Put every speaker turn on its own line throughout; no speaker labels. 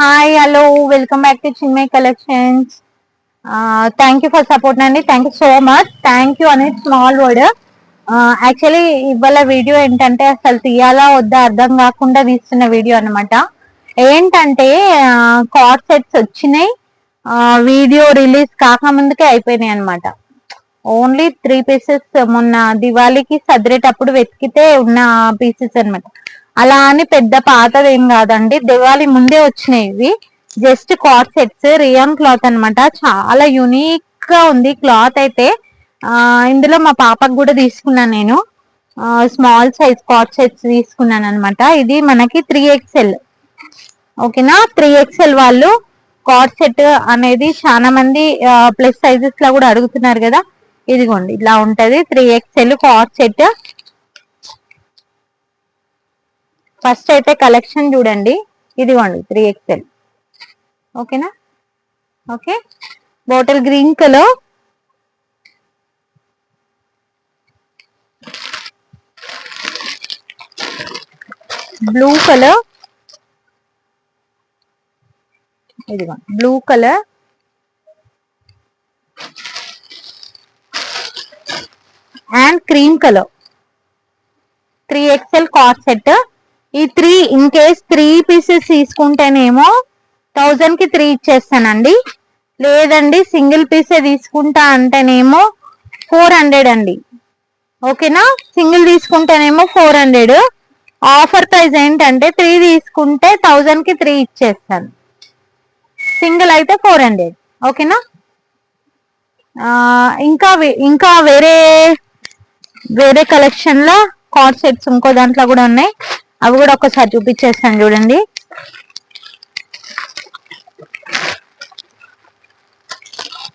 Hi hello welcome back to Chinmay collections. Thank you for support అండి. Thank you so much. Thank you అనేది small word. Actually ఇవాళ video ఏంటంటే అసలు తీయాలా వద్దా అర్థం కాకుండా తీస్తున్న వీడియో అనమాట. ఏంటంటే కార్డ్ సెట్స్ వచ్చినాయి, వీడియో రిలీజ్ కాకముందుకే అయిపోయినాయి అనమాట. ఓన్లీ 3 పీసెస్ మొన్న దివాళీకి సదిరేటప్పుడు వెతికితే ఉన్న పీసెస్ అనమాట. అలా అని పెద్ద పాతది ఏం కాదండి, దివాళీ ముందే వచ్చినాయి ఇవి. Just coord sets, rayon cloth అనమాట. చాలా యూనిక్ గా ఉంది క్లాత్ అయితే. ఇందులో మా పాపకు కూడా తీసుకున్నాను నేను. స్మాల్ సైజ్ కార్డ్ సెట్స్ తీసుకున్నాను అనమాట. ఇది మనకి 3XL. ఓకేనా, 3XL వాళ్ళు కార్డ్ సెట్ అనేది చాలా మంది ప్లస్ సైజెస్ లో కూడా అడుగుతున్నారు కదా. ఇదిగోండి ఇలా ఉంటది 3XL కార్డ్ సెట్. ఫస్ట్ అయితే కలెక్షన్ చూడండి, ఇదిగోండి 3XL. ఓకేనా, okay. Bottle green colour, blue colour, ఇదిగోండి blue colour, and cream colour. 3XL cord set. ఈ 3 ఇన్ కేస్ 3 పీసెస్ తీసుకుంటేనేమో 1000 కి 3 ఇచ్చేస్తానండి. లేదండి సింగిల్ పీసే తీసుకుంటా అంటేనేమో 400 అండి. ఓకేనా, సింగిల్ తీసుకుంటేనేమో 400. ఆఫర్ ప్రైస్ ఏంటంటే 3 తీసుకుంటే 1000 కి 3 ఇచ్చేస్తాను, సింగిల్ అయితే 400. ఓకేనా. ఇంకా వేరే వేరే కలెక్షన్ లో కార్డ్ సెట్స్ ఇంకో దాంట్లో కూడా ఉన్నాయి, అవి కూడా ఒకసారి చూపించేస్తాను చూడండి.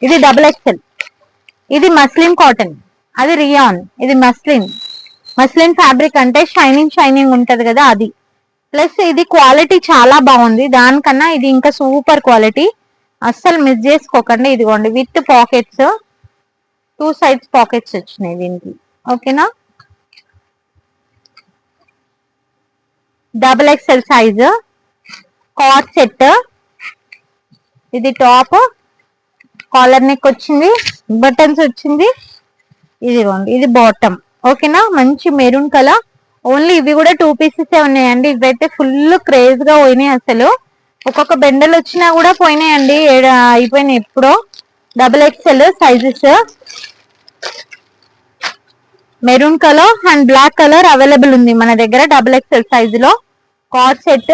ఇది XXL. ఇది మస్లిన్ కాటన్, అది రియాన్. ఇది మస్లిన్ ఫ్యాబ్రిక్ అంటే షైనింగ్ షైనింగ్ ఉంటది కదా అది. ప్లస్ ఇది క్వాలిటీ చాలా బాగుంది, దానికన్నా ఇది ఇంకా సూపర్ క్వాలిటీ. అస్సలు మిస్ చేసుకోకండి. ఇదిగోండి విత్ పాకెట్స్, 2 సైడ్స్ పాకెట్స్ వచ్చినాయి దీనికి. ఓకేనా, XXL సైజ్ కార్డ్ సెట్. ఇది టాప్, కాలర్ నెక్ వచ్చింది, బటన్స్ వచ్చింది. ఇదిగోండి ఇది బాటమ్. ఓకేనా, మంచి మెరూన్ కలర్. ఓన్లీ ఇవి కూడా 2 పీసెస్ ఉన్నాయండి. ఇవైతే ఫుల్ క్రేజ్ గా పోయినాయి అసలు. ఒక్కొక్క బెండల్ వచ్చినా కూడా పోయినాయండి, అయిపోయినాయి ఎప్పుడో. XXL sizes, maroon colour and black colour available ఉంది మన దగ్గర. XXL సైజు లో కార్డ్ సెట్.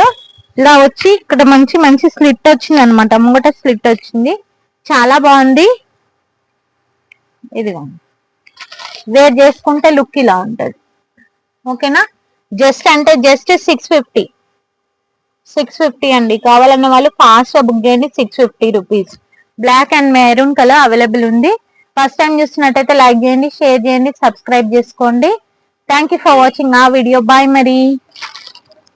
ఇలా వచ్చి ఇక్కడ మంచి మంచి స్లిట్ వచ్చింది అనమాట, ముంగట స్లిట్ వచ్చింది, చాలా బాగుంది. ఇదిగో వేర్ చేసుకుంటే లుక్ ఇలా ఉంటది. ఓకేనా, జస్ట్ అంటే జస్ట్ 650 అండి. కావాలన్న వాళ్ళు ఫాస్ట్ గా బుక్ చేయండి. 650 rupees. Black and maroon colour available ఉంది. ఫస్ట్ టైం చూస్తున్నట్టయితే లైక్ చేయండి, షేర్ చేయండి, సబ్స్క్రైబ్ చేసుకోండి. థ్యాంక్ యూ ఫర్ వాచింగ్ ఆ వీడియో. బాయ్ మరి.